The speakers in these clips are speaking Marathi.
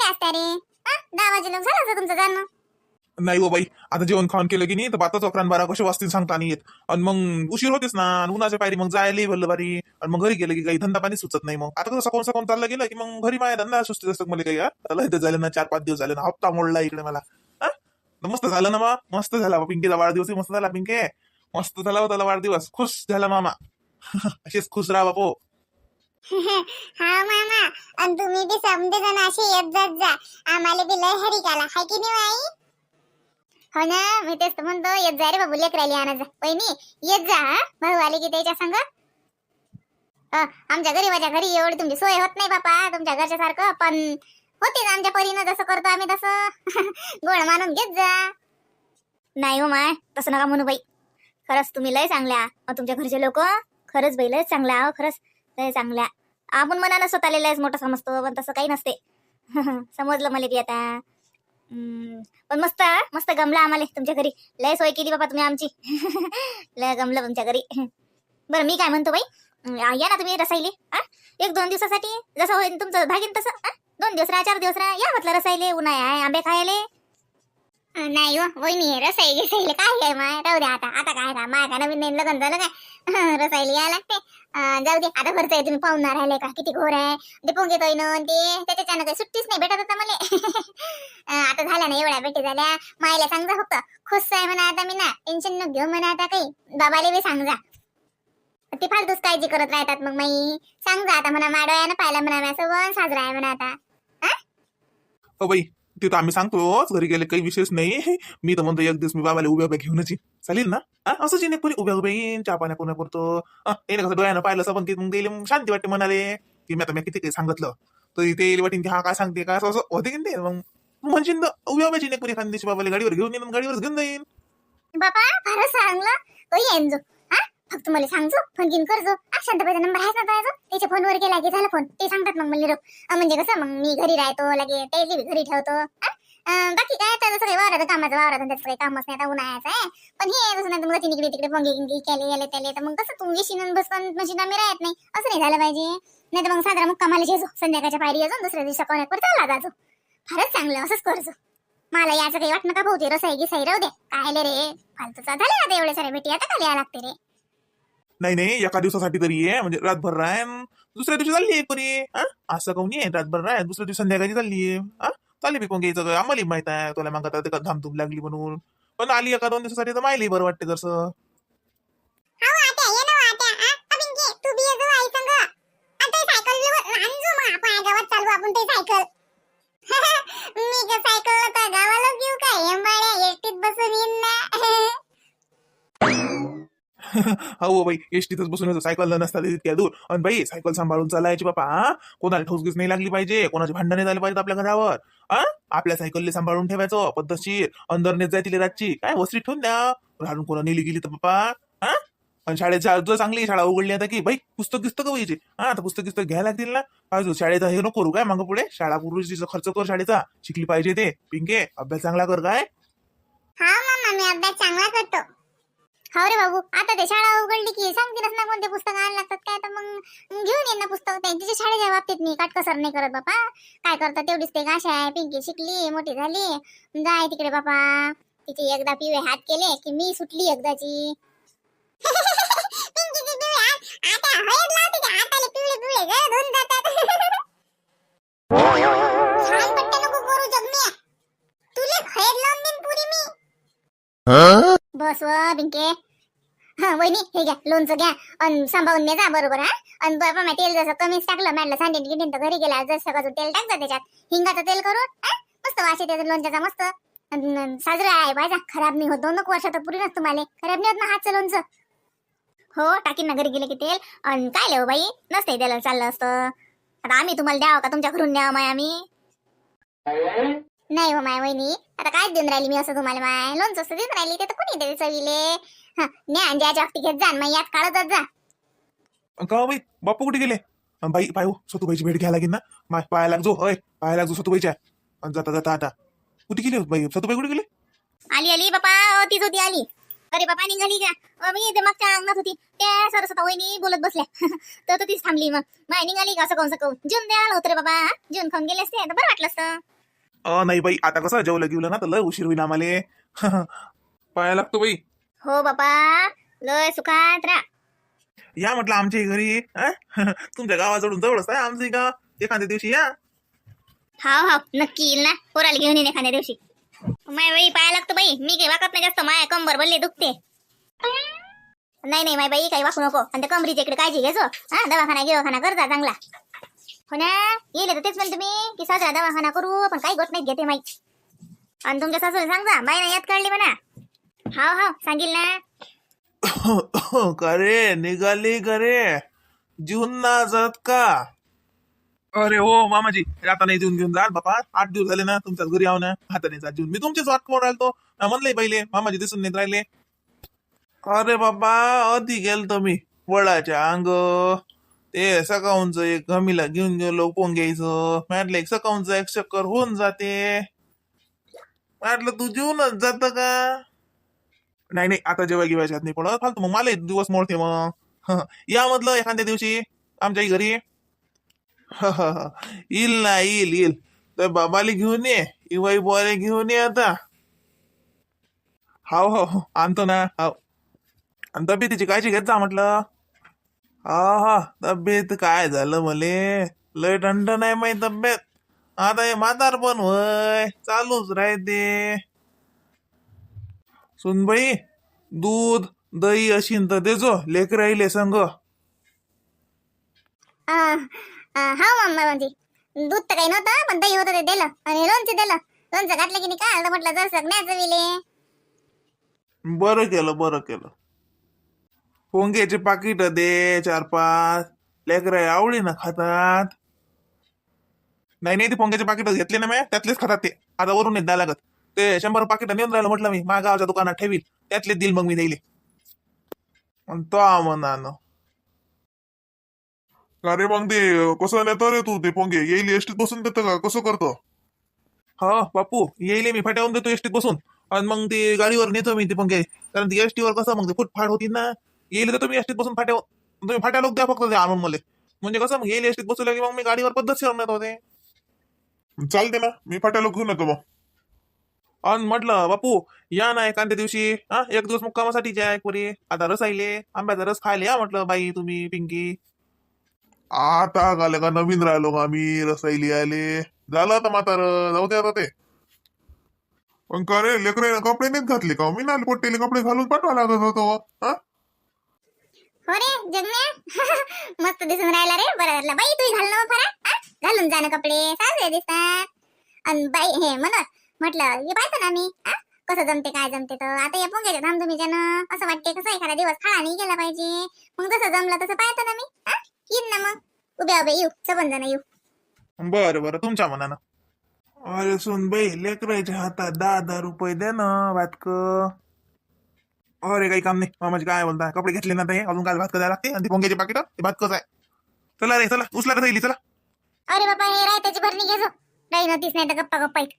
गेले असते रे. 10 वाजे लोक झालं असतं तुमचं जाणं. नाही हो बाई, आता जेवण खाऊन केलं की नाही तर 12 कसे वाजतील सांगता नाही येत. आणि मग उशीर होतेच ना, आणि उन्हाच्या पायरी मग जायला भरलं बारी. आणि मग घरी गेलं की काही धंदा पाणी सुचत नाही. मग आता कसं सकाळून सकाळून चाललं गेलं की मग घरी माझ्या धंदा सुचते असतं मला काही. आता इथं झालं ना 4-5 दिवस झाले ना, हप्ता मोडला इकडे मला. हा? तर मस्त झालं ना बा, मस्त झाला बा. पिंकीचा वाढदिवस मस्त झाला. पिंके मस्त झाला हो त्याला वाढदिवस, खुश झाला मामा. असेच खुश राहा बापो. हा मामा, आणि तुम्ही बी समजे जण असे येत जात जा. आम्हाला बी लय हरी काला हाय की नाही आई. हो ना, मी तेच तर म्हणतो, येत जा रे बाबू, लेकराली आणा जा. वहिनी येत जा, भाऊ आले की त्याच्या संग. आमच्या गरीबाच्या घरी एवढी तुमची सोय होत नाही बापा तुमच्या घरच्या सारखं, पण होतीच आमच्या परीनं जसं करतो आम्ही तसं. गोड मानून घेत जा. नाही हो माय, तसं नका म्हणू बाई. खरंच तुम्ही लय चांगल्या, तुमच्या घरचे लोक खरंच बाई लय चांगल्या आहो, खरंच लय चांगल्या. आपण मनानं स्वतःला लयच मोठं समजतो, पण तसं काही नसते. समजलं मला की आता. पण मस्त मस्त गमला आम्हाला तुमच्या घरी. लय सोय केली बाबा तुम्ही आमची. लय गमलं तुमच्या घरी. बरं मी काय म्हणतो बाई, या ना तुम्ही रसायले. 1-2 दिवसासाठी जसं होईल तुमचं भागीन तसं. 2 दिवस राहा, 4 दिवस राहा, या म्हटलं रसायले. उन्हाळा आहे, आंबे खायले. नाही हो वहिनी, रसाई गिसाईले काय आहे माय, राहू द्या आता. आता काय का माय का नवीन नवीन लग्न झालं काय. रसायला यायला लागते. जाऊ दे आता, घरचं आहे तुम्ही पाहून राहिले का किती घोर आहे. ते पोंगे तोय न ते त्याच्यानं काही सुट्टीच नाही भेटत होता मला. आता झाल्या ना एवढ्या भेटी झाल्या. मायला सांग जा फक्त, खुश आहे म्हणा आता मी ना, टेन्शन न घेऊ म्हणा आता काही. बाबाले बी सांग जा, ती फालतूच काळजी करत राहतात मग माई. सांग जा आता म्हणा, माडोयानं पाहिला म्हणा माझं वन साजरा आहे म्हणा आता. हो बाई, ते तर आम्ही सांगतोच, घरी गेले काही विशेष नाही. मी तर म्हणतो एक दिवस मी बाबाला उभ्या उभ्या घेऊनच येईन, चालेल ना. असंच येईन कोणी उभ्या उभ्या येईन, चहा पाण्या कोणा करतो. येणं कसं डोळ्यानं पाहिलं असं, पण मग ते शांती वाटते म्हणाले की मी आता मी किती काही सांगितलं तर ते वाटेन की हा काय सांगते काय, असं असं होते की ते. मग म्हणजे उभ्या उभ्याची नाही कोणी एखाद्या दिवशी बाबाला गाडीवर घेऊन येईन, गाडीवर घेऊन जाईन. बाबा फारच सांगलं तो येईन जो. फक्त मला सांगजो, फोन घेऊन करजो. शांताबाईचा नंबर आहेच ना तो, त्याच्या फोनवर केला की झाला फोन. ते सांगतात मग मला म्हणजे कसं मग मी घरी राहतो लगे, ते घरी ठेवतो. बाकी काय तर जसं काही वावरात कामाचं, वावरात त्याचं काही कामच नाही आता, उन्हाळ्याचं आहे. पण हे जसं नाही तुम्हाला तिकडे तिकडे पोंगे गिंगे केले गेले त्याले, तर मग कसं तुम्ही शिनून बसून म्हणजे आम्ही राहत नाही, असं नाही झालं पाहिजे. नाही तर मग साजरा मुक्कामाला जेजो, संध्याकाळच्या पायरी अजून दुसऱ्या दिवशी कोणाकडे चालला जाजो. फारच चांगलं, असंच करजो. मला याचं काही वाटणं का भाऊते, रसाई गिसाई राहू दे. काय रे फालतूचा झाले आता एवढे सारे भेटी, आता खाली या लागते रे. नाही नाही, एका दिवसासाठी तरी आहे, म्हणजे रातभर राय दुसऱ्या दिवशी चालली आहे कोणी. असं काऊन आहे, रातभर राय दुसऱ्या दिवशी संध्याकाळी चालली आहे. चालली बी कोण घ्यायचं, आम्हाला माहित आहे तुला मग आता ते धामधूम लागली म्हणून. पण आली 1-2 दिवसासाठी तर मायली बरं वाटते तसं. हो बाई, एसटीतच बसून सायकल नसतात इतक्या दूर. आणि बाई सायकल सांभाळून चालायची बापा. कोणाला ठोसगीच नाही लागली पाहिजे, कोणाची भांडण नाही झाली पाहिजे आपल्या घरावर. आपल्या सायकलले सांभाळून ठेवायचं पद्धतशीर. अंदर नेत जाय तिला रातची काय वस्त्री ठेवून द्या, राहून कोणा नेली गेली तर बापा. आणि शाळेत जो चांगली शाळा उघडली आता की बाई पुस्तक पाहिजे. आता पुस्तक घ्यायला लागतील ना. पाहिजे शाळेचा हे नको करू काय मागं पुढे, शाळा पूर्वीचा खर्च कर शाळेचा, शिकली पाहिजे ते. पिंके अभ्यास चांगला कर काय. हा मामा, मी अभ्यास चांगला करतो. हो रे बाबू, आता ते शाळा उघडली की सांगतीलच ना कोणते पुस्तक आणायला लागतात काय, तर मग घेऊन ये ना पुस्तक. त्यांच्या शाळेच्या बाबतीत मी काटकसर नाही करत बापा. काय करतात तेवढीच ते आशा आहे. पिंकी शिकली मोठी झाली, जाय तिकडे बापा. तिचे एकदा पिवळे हात केले की मी सुटली एकदाची. पिंकीचे पिवळे हात आता हळद लावते की हाताले पिवळे पिवळे गळ धुवून जातात. छान पट्टे नको करू जगमिया, तुले हळद लावून देईन पुरी मी. बस व बिंके. वहिनी हे घ्या, लोणचं घ्या आणि सांभाळून दे जा बरोबर. आणि बाबा मी तेल जसं कमीच टाकलं, मॅडला सांडेन गिंडेन तर घरी गेला जसं सगळं तेल टाकतं त्याच्यात, हिंगाचं तेल करून. मस्त वास येते लोणच्याचा मस्त. साजरा आहे पाहिजे, खराब नाही होत. 2 वर्षात पुरी नसतं तुम्हाला खराब नाही होत ना हातचं लोणचं. हो टाकीन ना घरी गेले की तेल. आणि काय लेव बाई, नसते त्याला चाललं असतं. आता आम्ही तुम्हाला द्यावं का, तुमच्याकडून द्यावं माय आम्ही. नाही हो माय वहिनी, आता काय देऊन राहिली मी असं तुम्हाला. माय लोणचं असं देऊन राहिली, ते तर कोणी देते चवीले. ज्या जागती घेत जा, मग यात काढतच जा. का बाई बापू कुठे गेले. बाई पाय हो, सतुबाईची भेट घ्यायला लागेल ना. माय पाया लागजो, होय पाया लागजो सतुबाईच्या. जाता जाता आता कुठे गेले बाई, सतुबाई कुठे गेले. आली बापा, तीच होती आली. अरे बापा निघाली का, मी ते मागच्या अंगणात होती, त्या सरस्वता वहिनी बोलत बसल्या. तर तीच थांबली. मग माय निघाली का, असं कहून जेवण द्यायला होतं रे बाबा. जेवण खाऊन गेले असते तर बरं वाटलं असतं. नाही बाई, आता कसं जेवलं गिवलं ना तर लय उशीर होईल आम्हाला. पाया लागतो बाई. हो बापा, लय सुखात राहा. या म्हटलं आमच्या घरी. तुमच्या गावाजवळून जवळच आहे आमचं गाव. एखाद्या दिवशी या. हाव हाव, नक्की येईल ना. पोराला घेऊन येईन एखाद्या दिवशी. माय बाई पाया लागतो बाई, मी काही वाकत नाही जास्त. माया कंबर बल्ले दुखते. नाही नाही माय बाई, काही वाकू नको. आणि त्या कमरीच्या इकडे काळजी घ्यायचो. हा, दवाखाना करता चांगला. हो ना, येईल तर तेच म्हणते मी की साजरा दवाखाना करू, पण काही गोष्ट नाही घेते माई. आणि तुमच्या सासूला सांगा बाई नाही याद काढली म्हणा. हाव हाव, सांगील ना. का रे निघाली का रे? जीवन ना जात का? अरे हो मामाजी, आता नाही जेवून घेऊन जा बापा. 8 दिवस झाले ना तुमच्याच घरी आहो ना. आता नाही जात जेवून. मी तुमचीच वाट पाहून राहिलो. म्हणलंय पहिले मामाजी दिसून नाही राहिले. अरे बाबा, अति गेलतो मी वडाच्या अंग. ते सकाळूनच एक गमीला घेऊन गेलो पोंग्यायचं. म्हटलं एक सकाळूनच एक चक्कर होऊन जाते. म्हटलं तू जेवूनच जात का? नाही नाही, आता जेव्हा गिवायच्या हात नाही पडत फालतू. मग मला दिवस मोडते मग. या मधलं एखाद्या दिवशी आमच्या घरी. येईल ना, येईल. तर बाबाला घेऊन ये, इवाई बोले घेऊन ये आता. हाव हो आणतो ना. हाव. आणि तब्येतीची काळजी घेत जा म्हटलं. हा, तब्येत काय झालं मले? लय थंड नाही माही तब्येत. आता हे म्हातार पण होय, चालूच राहते. सुनबाई, दूध दही अशीन तर देजो लेकर राहिले संग. हाव मम्मा म्हणजे दूध तर काही नव्हतं, पण दही होतं ते दिलं. आणि लोणचं दिलं. लोणचं घातलं की नाही काय म्हटलं जर सगळ्याच विले. बरं केलं. पोंग्याचे पाकिट दे 4-5. लेकर आवडीनं खातात. नाही ते पोंग्याचे पाकिट घेतले ना मी, त्यातलेच खातात ते. आता वरून येत द्यायला लागत. ते 100 पाकिट नेऊन राहिलं म्हटलं मी माझ्या गावच्या दुकानात ठेवील. त्यातले दिल मग मी द्यायले. तो म्हणानं. अरे मग ते कसं नेतो रे तू ते पोंगे? येईल एसटीत बसून देतं का? कसं करतो? हा बापू, येईल मी फाट्यावरून देतो एसटीत बसून. आणि मग ते गाडीवर नेतो मी ते पोंगे. कारण ती एसटीवर कसं मग ते फुटफाट होती ना. येईल तर तुम्ही एसटीत बसून फाट्यावर. तुम्ही फाट्या लोक द्या फक्त ते आणून मला. म्हणजे कसं मग येईल एसटीत बसू की मग मी गाडीवर पद्धतशीर नेतो ते. चालते ना, मी फाट्याला घेऊन येतो मग. आणि म्हटलं बापू, या ना एखाद्या दिवशी. एक दिवस मुक्कामासाठी जा एक परी. आता रसायले आंब्याचा रस खायला या म्हटलं बाई तुम्ही पिंकी. आता आले का? नवीन राहिलो का मी रसायली आले? झालं आता म्हातारं, जाऊ दे आता ते. पण का रे लेकराने कपडे नाहीत घातले का? मी नाले पोट्टेले कपडे घालून पाठवा लागत होतो. हा, हो रे जगण्या. मस्त दिसून राहिला रे. बरं झालं बाई तू घाल ना फरा. घालून जाणं कपडे साजरे दिसतात. आणि बाई हे म्हटलं हे पाहतो ना मी. कसं जमते काय जमते. तर आता या पोंग्याच्या धामधुमीच्यानं असं वाटते कसं एखादा दिवस खाळा नाही गेला पाहिजे. मग जसं जमलं तसं पाहतो ना मी. येईन ना मग. उभ्या येऊ, सबंध जण येऊ. बरं तुमच्या मनानं. अरे सुनबाई, लेकराच्या हातात 10 रुपये दे ना वाटक. अरे काही काम नाही मामाजी, काय बोलताय? कपडे घेतले ना ते अजून काय भातक द्यायला लागते. आणि ती पोंग्याची पाकिट ते भातकच आहे. चला रे चला, उचला रे चला. अरे बाबा हे रायताची भरणी घेजो. राही नव्हतीच नाही तर गप्पा गप्पा येत.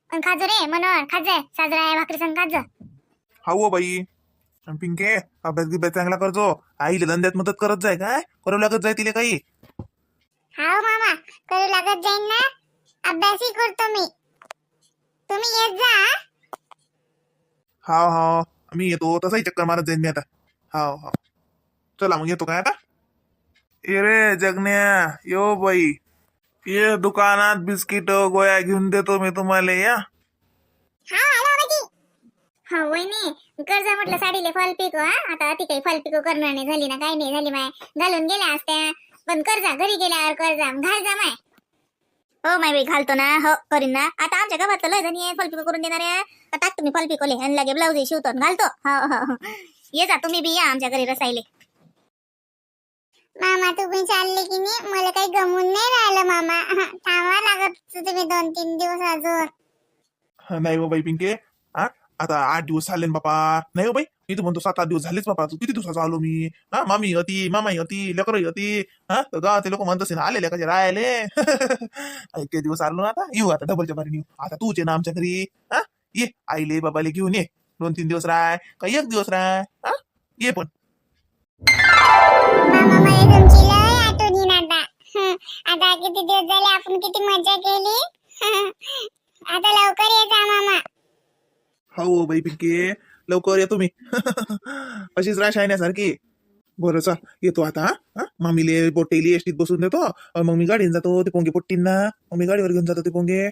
पण खाजो रे मनोहर, खाजाय साजरा आहे भाकरी संग खाजो. हो बाई. आणि पिंके, अभ्यास गिभ्यास चांगला करतो. आईला धंद्यात मदत करत जाय. काय करू लागत जाय तिला काही. हाव मामा, करू लागत जाईन ना. अभ्यासही करतो मी. तुम्ही येत जा. हा मी येतो. तसाही चक्कर मारत जाईन मी आता. हा चला मग येतो काय आता. ये रे जगण्या, यो बाई. ये दुकानात बिस्किट गोळ्या घेऊन देतो मी तुम्हाला. या हा आलो बाजी. हा वहिनी कर्ज म्हटलं साडीले फॉल पिको. आता ती काही फॉल पिको करणार नाही झाली ना. काही नाही झाली माय. घालून गेल्या असत्या. पण कर्जा घरी गेल्यावर कर्जा घाल जा माय. हो माय बाई घालतो ना. हो करीन ना. आता आमच्या गावात लय जणी फॉल पिको करून देणार आहे. टाक तुम्ही फॉल पिकोले आणि लगे ब्लाऊज शिवतो घालतो. हो ये जा तुम्ही बी या आमच्या घरी रसायले. मामा तुम्ही चालले की नाही मला काही गमून नाही राहिलं मामा. थांबा लागत तुम्ही 2-3 दिवस अजून. नाही हो बाई पिंके. आता 8 दिवस झाले ना बापा. नाही हो बाई, मी तर म्हणतो 7-8 दिवस झालेच बापा. तू किती दिवसाचा आलो मी. मामी होती, मामाई होती, लेकरही होती. गावात लोक म्हणत असेल आले लेकाचे राहिले. इतके दिवस आलो ना. आता येऊ आता डबलच्या बारीने येऊ. आता तूच ये ना आमच्या घरी. ये आईले बाबाले घेऊन ये. 2-3 दिवस राय का 1 दिवस राय. ये पण. मामा मला तुमची लय आठवण येईन आता. आता किती दिवस झाले आपण किती मजा केली. आता लवकर ये जा मामा. हो बाई पिंके लवकर येतो मी अशीच राश येण्यासारखी. बरं चल येतो आता हा मामीले पोट्टेली एसटीत बसून देतो मग मी गाडीने जातो ते पोंगे पोट्टींना मग मी गाडीवर घेऊन जातो ते पोंगे.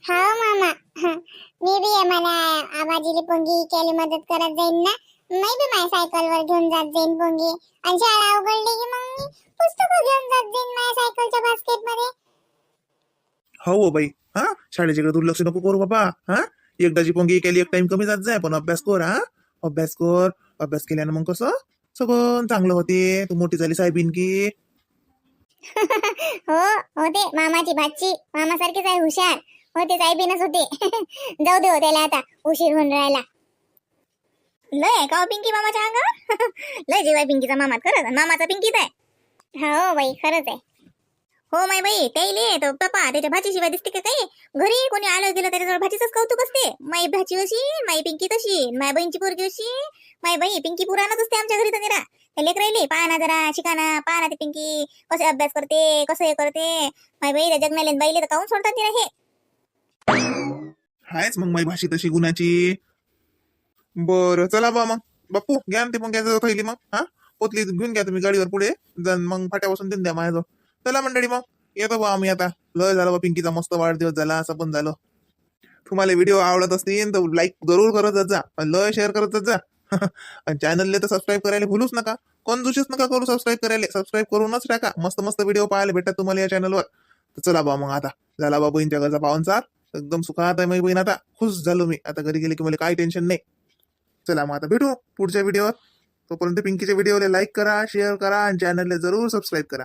हो मामा. मी बी आहे मला आबाजीली पोंगी केली मदत करत जाईन ना. मी बी माझ्या सायकलवर घेऊन जात जाईन पोंगी. आणि शाळा उघडली की मग मी पुस्तकं घेऊन जात जाईन माझ्या सायकलच्या बास्केट मध्ये. हो बाई हा शाळेच्याकडे दुर्लक्ष नको करू बाबा. हा एकदाची पोंगी केली एक टाइम कमी जात जाय पण अभ्यास कर. हा अभ्यास कर. अभ्यास केल्यानं मग कसं सगळं चांगलं होते. तू मोठी झाली साहेबीन की. हो होते मामाची भाची मामासारखीच आहे हुशार. होते साहेबीनच होते. जाऊ दे हो त्याला आता उशीर होऊन राहिला. लय आहे का हो पिंकी मामाच्या अंगावर. लय जीव आहे पिंकीचा मामात खरंच आणि मामाचा पिंकीत आहे. हो बाई खरंच आहे. हो माय बाई त्याईले तो पप्पा त्याच्या भाचीशिवाय दिसते का काही. घरी कोणी आलं गेलं त्याच्याजवळ भाचीच कौतुक असते. माई भाची अशी माई पिंकी तशी माय बहीणची पोरगी अशी. माय बाई पिंकी पुराणच असते आमच्या घरी तर निरा. त्या लेकराईले पाहा ना जरा शिकाना पाहा ना ते पिंकी कसे अभ्यास करते कसं हे करते. माय बाई त्या जगनाले बाईले तर काऊन सोडतात तिला हे. हायच मग माझी भाषी तशी गुणाची. बरं चला बा मग बाप्पू घ्या ना ते मग घ्यायचं थैली मग. हा पोतली घेऊन घ्या तुम्ही गाडीवर पुढे मग फाट्यापासून देऊन द्या माझ्याजवळ. चला मंडळी मग येतो बा आम्ही आता. लय झालं बा पिंकीचा मस्त वाढदिवस झाला असं पण झालं. तुम्हाला व्हिडिओ आवडत असतील तर लाईक जरूर करत जा लय शेअर करत जा. आणि चॅनलला तर सबस्क्राईब करायला भूलूच नका. कंजूसच नका करू सबस्क्राईब करायला. सबस्क्राईब करूनच टाका. मस्त मस्त व्हिडिओ पाहायला भेटतात तुम्हाला या चॅनलवर. तर चला बा मग आता झाला बा बहीणच्या घरचा पाहुणचार. एकदम सुखात आहे माझी बहीण आता. खुश झालो मी आता घरी गेले की मला काही टेन्शन नाही. चला मग आता भेटू पुढच्या व्हिडिओवर. तोपर्यंत पिंकीच्या व्हिडिओला लाईक करा शेअर करा आणि चॅनलला जरूर सबस्क्राईब करा.